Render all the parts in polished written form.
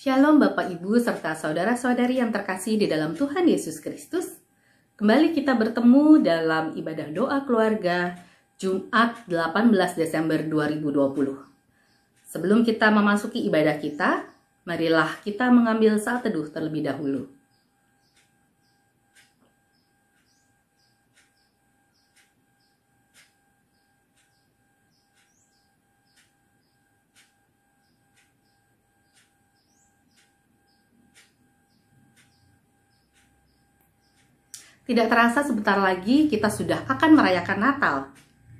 Shalom Bapak Ibu serta saudara-saudari yang terkasih di dalam Tuhan Yesus Kristus. Kembali kita bertemu dalam ibadah doa keluarga Jumat 18 Desember 2020. Sebelum kita memasuki ibadah kita, marilah kita mengambil saat teduh terlebih dahulu. Tidak terasa sebentar lagi kita sudah akan merayakan Natal.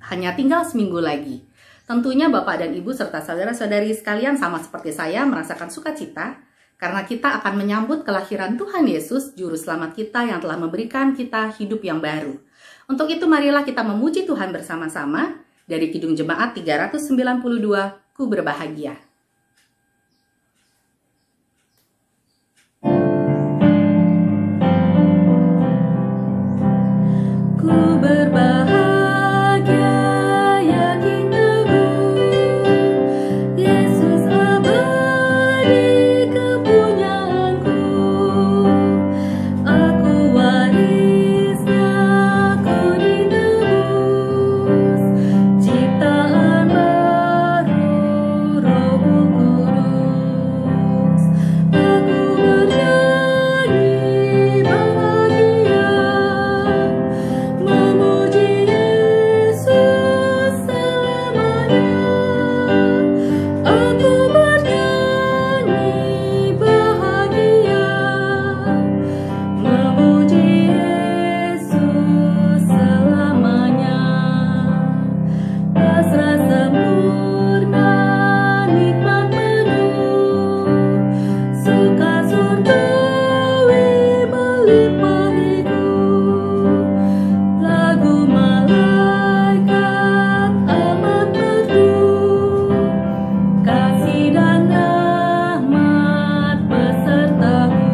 Hanya tinggal seminggu lagi. Tentunya Bapak dan Ibu serta saudara-saudari sekalian sama seperti saya merasakan sukacita karena kita akan menyambut kelahiran Tuhan Yesus, Juru Selamat kita yang telah memberikan kita hidup yang baru. Untuk itu marilah kita memuji Tuhan bersama-sama dari Kidung Jemaat 392, Ku Berbahagia. Ku berbahagia, yakin teguh, Yesus abadi kepunyaanku. Aku warisnya, ku ditebus, ciptaan baru Roh Kudus. Aku bernyanyi bahagia, memuji Yesus selamanya. Aku bernyanyi bahagia, memuji Yesus selamanya. Pasrah sempurna, nikmat penuh, suka surgawi melimpahiku. Lagu malaikat amat merdu, kasih dan rahmat besertaku.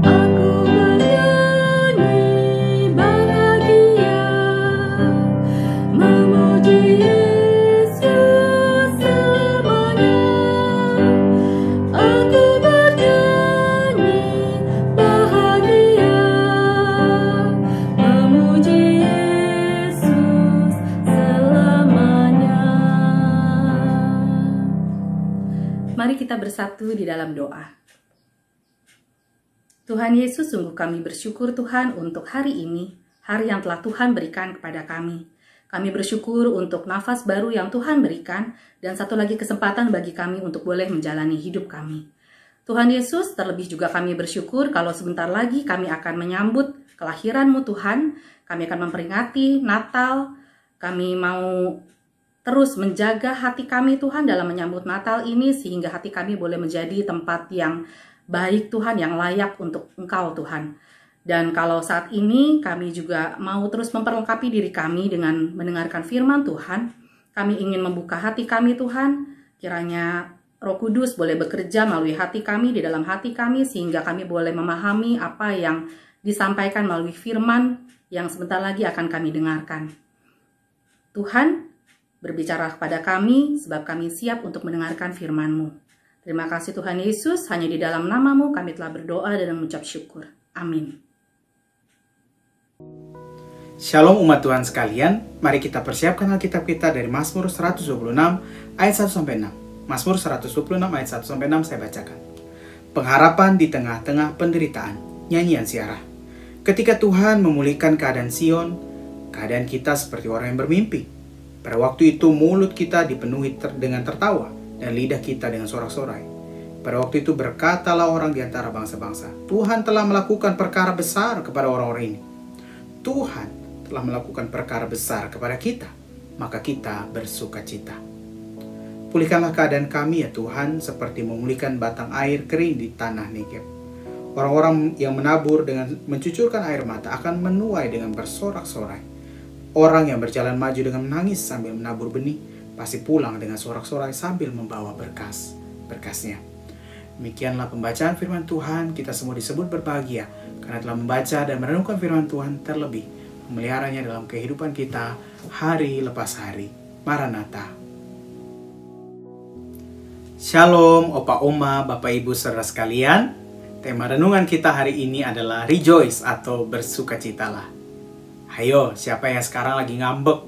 Aku bernyanyi bahagia, memuji Yesus selamanya. Aku bernyanyi bahagia, memuji Yesus selamanya. Mari kita bersatu di dalam doa. Tuhan Yesus, sungguh kami bersyukur Tuhan untuk hari ini, hari yang telah Tuhan berikan kepada kami. Kami bersyukur untuk nafas baru yang Tuhan berikan, dan satu lagi kesempatan bagi kami untuk boleh menjalani hidup kami. Tuhan Yesus, terlebih juga kami bersyukur kalau sebentar lagi kami akan menyambut kelahiran-Mu Tuhan. Kami akan memperingati Natal. Kami mau terus menjaga hati kami Tuhan dalam menyambut Natal ini, sehingga hati kami boleh menjadi tempat yang baik Tuhan, yang layak untuk Engkau Tuhan. Dan kalau saat ini kami juga mau terus memperlengkapi diri kami dengan mendengarkan firman Tuhan, kami ingin membuka hati kami Tuhan, kiranya Roh Kudus boleh bekerja melalui hati kami, di dalam hati kami, sehingga kami boleh memahami apa yang disampaikan melalui firman yang sebentar lagi akan kami dengarkan. Tuhan, berbicara kepada kami, sebab kami siap untuk mendengarkan firman-Mu. Terima kasih Tuhan Yesus, hanya di dalam nama-Mu kami telah berdoa dan mengucap syukur. Amin. Shalom umat Tuhan sekalian, mari kita persiapkan Alkitab kita dari Mazmur 126 ayat 1-6. Mazmur 126 ayat 1-6 saya bacakan. Pengharapan di tengah-tengah penderitaan, nyanyian Siarah. Ketika Tuhan memulihkan keadaan Sion, keadaan kita seperti orang yang bermimpi. Pada waktu itu mulut kita dipenuhi dengan tertawa dan lidah kita dengan sorak-sorai. Pada waktu itu berkatalah orang di antara bangsa-bangsa, Tuhan telah melakukan perkara besar kepada orang-orang ini. Tuhan telah melakukan perkara besar kepada kita, maka kita bersukacita. Pulihkanlah keadaan kami ya Tuhan, seperti memulihkan batang air kering di tanah Negeb. Orang-orang yang menabur dengan mencucurkan air mata akan menuai dengan bersorak-sorai. Orang yang berjalan maju dengan menangis sambil menabur benih, pasti pulang dengan sorak-sorai sambil membawa berkasnya. Demikianlah pembacaan firman Tuhan. Kita semua disebut berbahagia karena telah membaca dan merenungkan firman Tuhan, terlebih memeliharanya dalam kehidupan kita hari lepas hari. Maranatha. Shalom, Opa Oma, Bapak Ibu saudara sekalian. Tema renungan kita hari ini adalah rejoice atau bersukacitalah. Hayo, siapa yang sekarang lagi ngambek,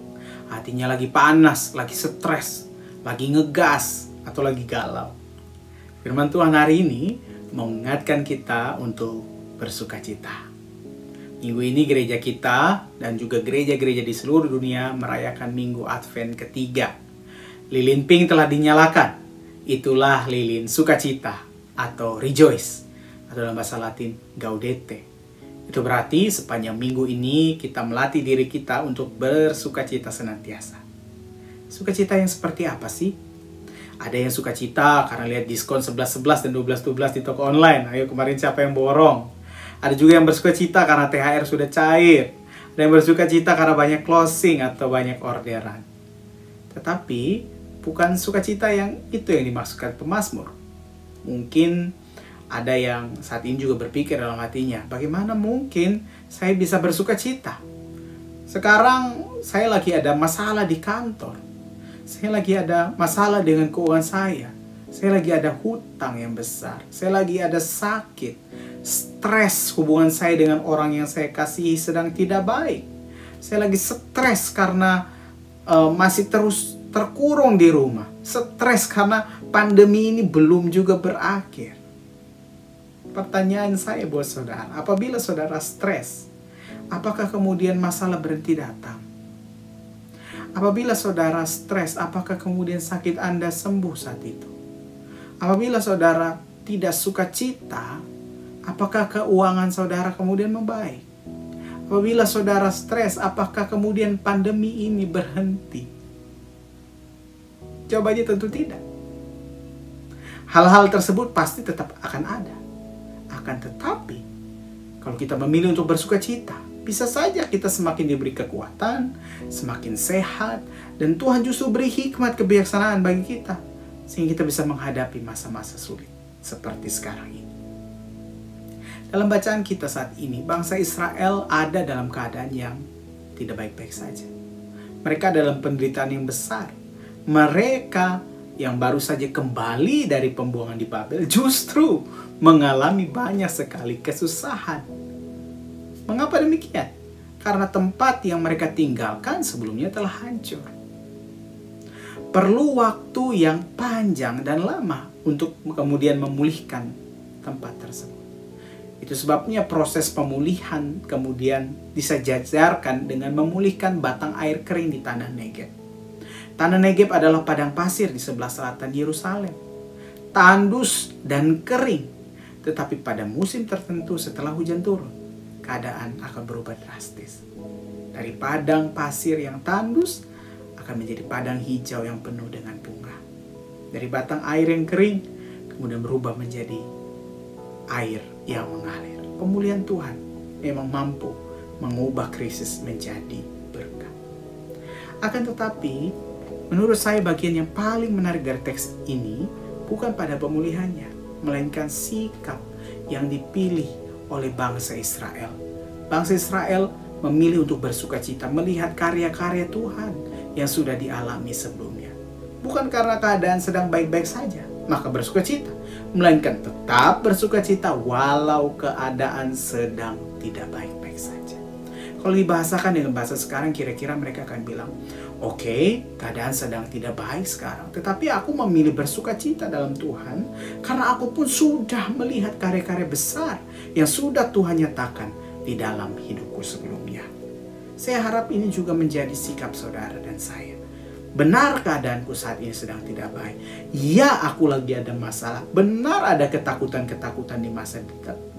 hatinya lagi panas, lagi stres, lagi ngegas, atau lagi galau? Firman Tuhan hari ini mengingatkan kita untuk bersukacita. Minggu ini gereja kita dan juga gereja-gereja di seluruh dunia merayakan Minggu Advent ketiga. Lilin pink telah dinyalakan. Itulah lilin sukacita atau rejoice, atau dalam bahasa Latin gaudete. Itu berarti sepanjang minggu ini kita melatih diri kita untuk bersukacita senantiasa. Sukacita yang seperti apa sih? Ada yang sukacita karena lihat diskon 11.11 dan 12.12 di toko online. Ayo, kemarin siapa yang borong? Ada juga yang bersukacita karena THR sudah cair. Ada yang bersukacita karena banyak closing atau banyak orderan. Tetapi bukan sukacita yang itu yang dimaksudkan pemazmur. Mungkin ada yang saat ini juga berpikir dalam hatinya, bagaimana mungkin saya bisa bersukacita? Sekarang saya lagi ada masalah di kantor. Saya lagi ada masalah dengan keuangan saya. Saya lagi ada hutang yang besar. Saya lagi ada sakit. Stres hubungan saya dengan orang yang saya kasihi sedang tidak baik. Saya lagi stres karena masih terus terkurung di rumah. Stres karena pandemi ini belum juga berakhir. Pertanyaan saya buat saudara, apabila saudara stres, apakah kemudian masalah berhenti datang? Apabila saudara stres, apakah kemudian sakit Anda sembuh saat itu? Apabila saudara tidak sukacita, apakah keuangan saudara kemudian membaik? Apabila saudara stres, apakah kemudian pandemi ini berhenti? Jawabannya tentu tidak. Hal-hal tersebut pasti tetap akan ada. Akan tetapi, kalau kita memilih untuk bersukacita, bisa saja kita semakin diberi kekuatan, semakin sehat, dan Tuhan justru beri hikmat kebijaksanaan bagi kita, sehingga kita bisa menghadapi masa-masa sulit seperti sekarang ini. Dalam bacaan kita saat ini, bangsa Israel ada dalam keadaan yang tidak baik-baik saja. Mereka dalam penderitaan yang besar. Mereka yang baru saja kembali dari pembuangan di Babel justru mengalami banyak sekali kesusahan. Mengapa demikian? Karena tempat yang mereka tinggalkan sebelumnya telah hancur. Perlu waktu yang panjang dan lama untuk kemudian memulihkan tempat tersebut. Itu sebabnya proses pemulihan kemudian disejajarkan dengan memulihkan batang air kering di tanah Negeb. Tanah Negeb adalah padang pasir di sebelah selatan Yerusalem. Tandus dan kering. Tetapi pada musim tertentu setelah hujan turun, keadaan akan berubah drastis. Dari padang pasir yang tandus akan menjadi padang hijau yang penuh dengan bunga. Dari batang air yang kering kemudian berubah menjadi air yang mengalir. Pemulihan Tuhan memang mampu mengubah krisis menjadi berkat. Akan tetapi, menurut saya bagian yang paling menarik dari teks ini bukan pada pemulihannya, melainkan sikap yang dipilih oleh bangsa Israel. Bangsa Israel memilih untuk bersukacita melihat karya-karya Tuhan yang sudah dialami sebelumnya. Bukan karena keadaan sedang baik-baik saja, maka bersukacita, melainkan tetap bersukacita walau keadaan sedang tidak baik-baik saja. Kalau dibahasakan dengan bahasa sekarang, kira-kira mereka akan bilang, oke, keadaan sedang tidak baik sekarang, tetapi aku memilih bersukacita dalam Tuhan karena aku pun sudah melihat karya-karya besar yang sudah Tuhan nyatakan di dalam hidupku sebelumnya. Saya harap ini juga menjadi sikap saudara dan saya. Benar keadaanku saat ini sedang tidak baik. Ya, aku lagi ada masalah. Benar ada ketakutan-ketakutan di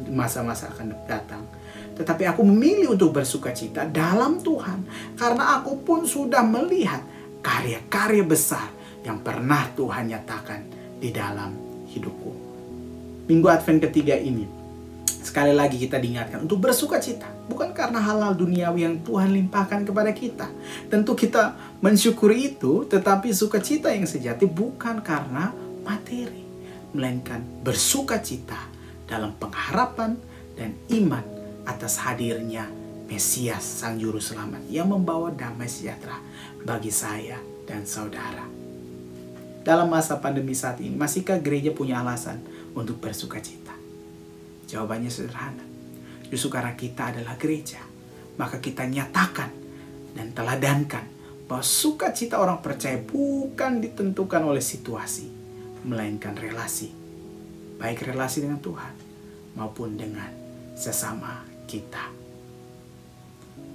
masa-masa akan datang. Tetapi aku memilih untuk bersukacita dalam Tuhan karena aku pun sudah melihat karya-karya besar yang pernah Tuhan nyatakan di dalam hidupku. Minggu Advent ketiga ini, sekali lagi kita diingatkan untuk bersukacita. Bukan karena hal-hal duniawi yang Tuhan limpahkan kepada kita. Tentu kita mensyukuri itu, tetapi sukacita yang sejati bukan karena materi, melainkan bersukacita dalam pengharapan dan iman atas hadirnya Mesias Sang Juru Selamat yang membawa damai sejahtera bagi saya dan saudara. dalam masa pandemi saat ini, masihkah gereja punya alasan untuk bersuka cita? Jawabannya sederhana. Justru karena kita adalah gereja, maka kita nyatakan dan teladankan bahwa sukacita orang percaya bukan ditentukan oleh situasi, melainkan relasi. Baik relasi dengan Tuhan maupun dengan sesama kita.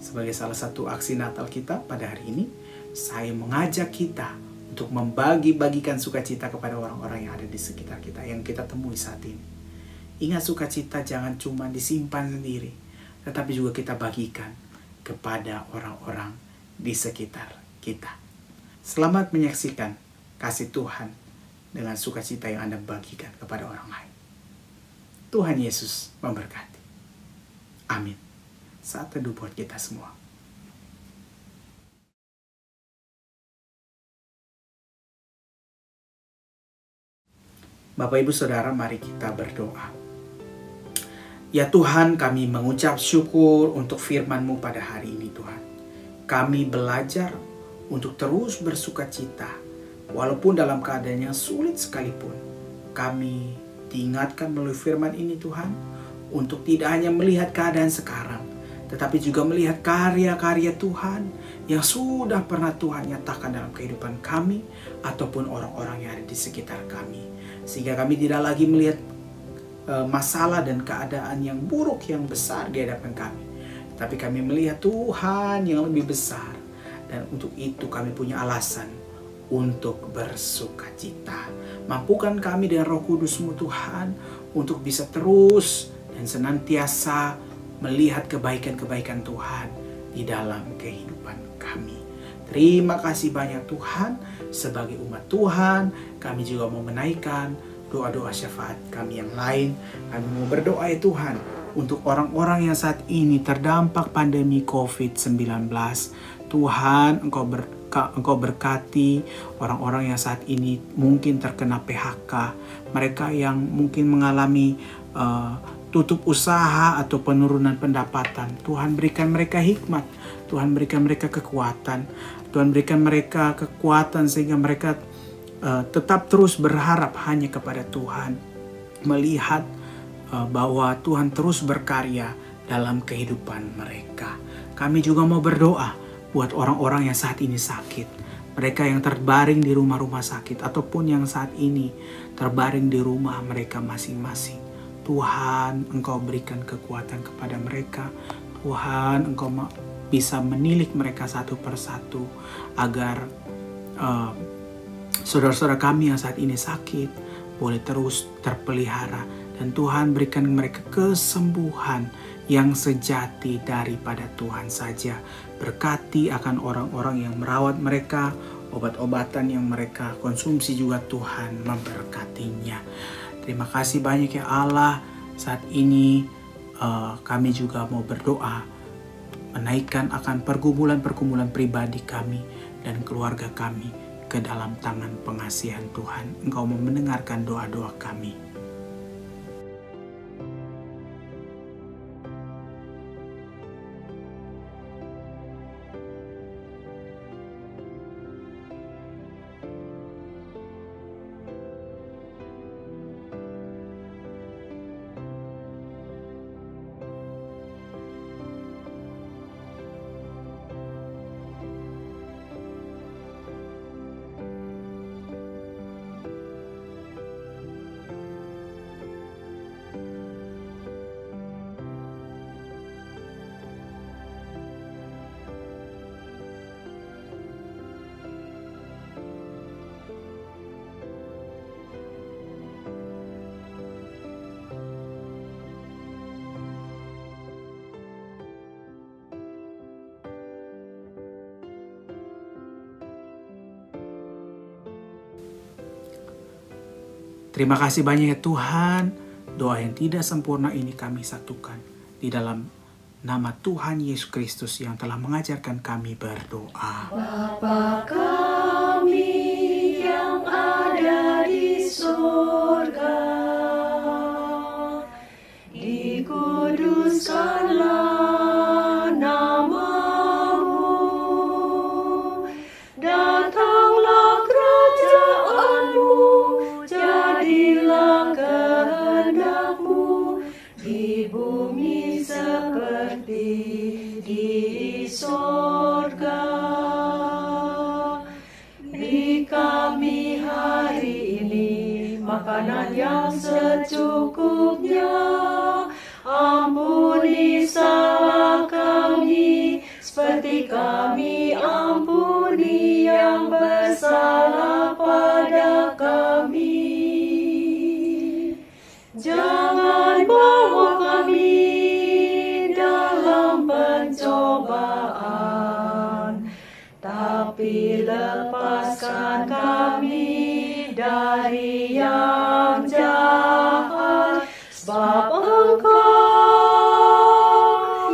Sebagai salah satu aksi Natal kita pada hari ini, saya mengajak kita untuk membagi-bagikan sukacita kepada orang-orang yang ada di sekitar kita, yang kita temui saat ini. Ingat, sukacita jangan cuma disimpan sendiri, tetapi juga kita bagikan kepada orang-orang di sekitar kita. Selamat menyaksikan kasih Tuhan dengan sukacita yang Anda bagikan kepada orang lain. Tuhan Yesus memberkati. Amin. Saat teduh buat kita semua. Bapak, Ibu, Saudara, mari kita berdoa. Ya Tuhan, kami mengucap syukur untuk firman-Mu pada hari ini Tuhan. Kami belajar untuk terus bersuka cita, walaupun dalam keadaan yang sulit sekalipun. Kami diingatkan melalui firman ini Tuhan, untuk tidak hanya melihat keadaan sekarang, tetapi juga melihat karya-karya Tuhan yang sudah pernah Tuhan nyatakan dalam kehidupan kami, ataupun orang-orang yang ada di sekitar kami. Sehingga kami tidak lagi melihat masalah dan keadaan yang buruk, yang besar di hadapan kami, tapi kami melihat Tuhan yang lebih besar, dan untuk itu kami punya alasan untuk bersuka cita. Mampukan kami dengan Roh Kudus-Mu Tuhan untuk bisa terus dan senantiasa melihat kebaikan-kebaikan Tuhan di dalam kehidupan kami. Terima kasih banyak Tuhan. Sebagai umat Tuhan, kami juga mau menaikkan doa-doa syafaat kami yang lain. Kami mau berdoa ya Tuhan, untuk orang-orang yang saat ini terdampak pandemi COVID-19. Tuhan, Engkau berkati orang-orang yang saat ini mungkin terkena PHK. Mereka yang mungkin mengalami tutup usaha atau penurunan pendapatan. Tuhan berikan mereka hikmat. Tuhan berikan mereka kekuatan. Tuhan berikan mereka kekuatan sehingga mereka tetap terus berharap hanya kepada Tuhan, melihat bahwa Tuhan terus berkarya dalam kehidupan mereka. Kami juga mau berdoa buat orang-orang yang saat ini sakit, mereka yang terbaring di rumah-rumah sakit, ataupun yang saat ini terbaring di rumah mereka masing-masing. Tuhan, Engkau berikan kekuatan kepada mereka. Tuhan, Engkau bisa menilik mereka satu persatu, agar saudara-saudara kami yang saat ini sakit boleh terus terpelihara, dan Tuhan berikan mereka kesembuhan yang sejati daripada Tuhan saja. Berkati akan orang-orang yang merawat mereka, obat-obatan yang mereka konsumsi juga Tuhan memberkatinya. Terima kasih banyak ya Allah. Saat ini kami juga mau berdoa, menaikkan akan pergumulan-pergumulan pribadi kami dan keluarga kami ke dalam tangan pengasihan Tuhan. Engkau mau mendengarkan doa-doa kami. Terima kasih banyak ya Tuhan. Doa yang tidak sempurna ini kami satukan di dalam nama Tuhan Yesus Kristus yang telah mengajarkan kami berdoa. Bapa kami yang ada di surga, dikuduskanlah nama-Mu, datanglah kerajaan seperti di sorga. Beri kami hari ini makanan yang secukupnya. Ampuni salah kami seperti kami ampuni yang bersalah pada kami. Jangan bawa kami dalam pencobaan, tapi lepaskan kami dari yang jahat. Sebab Engkau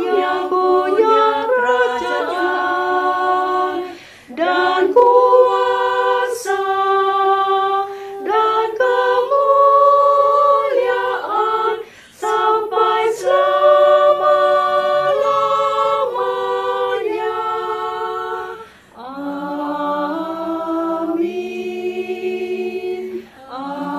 yang punya kerajaan dan kuasa dan kemuliaan sampai selama-lamanya. Amin. Amin.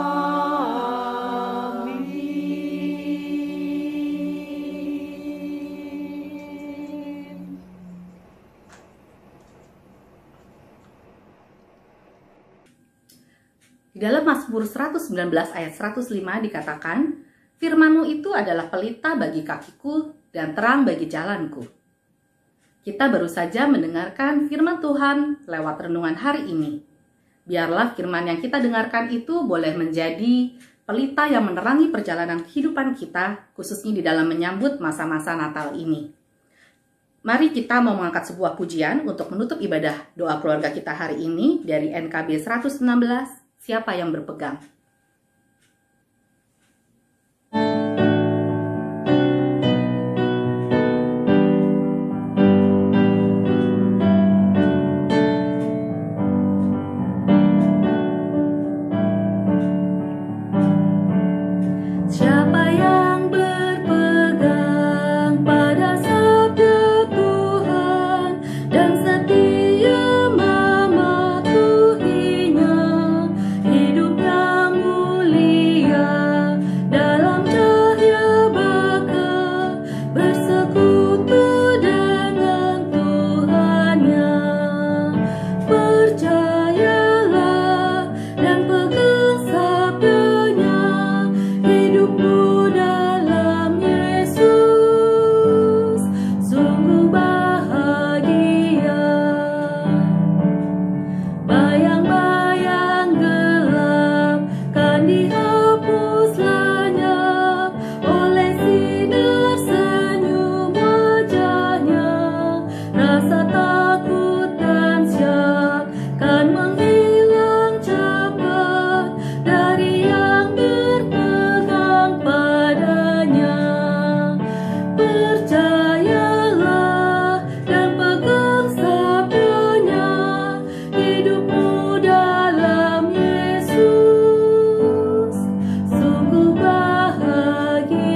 Di dalam Mazmur 119 ayat 105 dikatakan, "Firman-Mu itu adalah pelita bagi kakiku dan terang bagi jalanku." Kita baru saja mendengarkan firman Tuhan lewat renungan hari ini. Biarlah firman yang kita dengarkan itu boleh menjadi pelita yang menerangi perjalanan kehidupan kita, khususnya di dalam menyambut masa-masa Natal ini. Mari kita mau mengangkat sebuah pujian untuk menutup ibadah doa keluarga kita hari ini dari NKB 116, Siapa yang Berpegang. Siapa yang berpegang pada sabda Tuhan dan setia mematuhinya, hidup yang mulia dalam cahaya baka, bersekutu dengan Tuhannya. Percayalah dan pegang sabdanya, hidupmu dalam Yesus sungguh bahagia. Bayang-bayang gelap kan dihapus lenyap oleh sinar senyum wajahnya. Rasa takut dan syak kan menghilang cepat dari yang berpegang padanya. Percayalah dan pegang sabdanya, hidupmu dalam Yesus sungguh bahagia.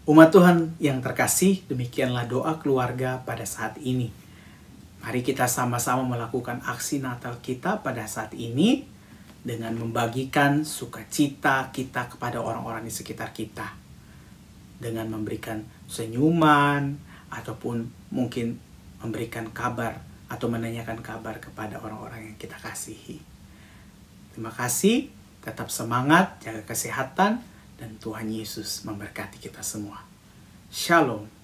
Umat Tuhan yang terkasih, demikianlah doa keluarga pada saat ini. Mari kita sama-sama melakukan aksi Natal kita pada saat ini dengan membagikan sukacita kita kepada orang-orang di sekitar kita. Dengan memberikan senyuman, ataupun mungkin memberikan kabar atau menanyakan kabar kepada orang-orang yang kita kasihi. Terima kasih, tetap semangat, jaga kesehatan, dan Tuhan Yesus memberkati kita semua. Shalom.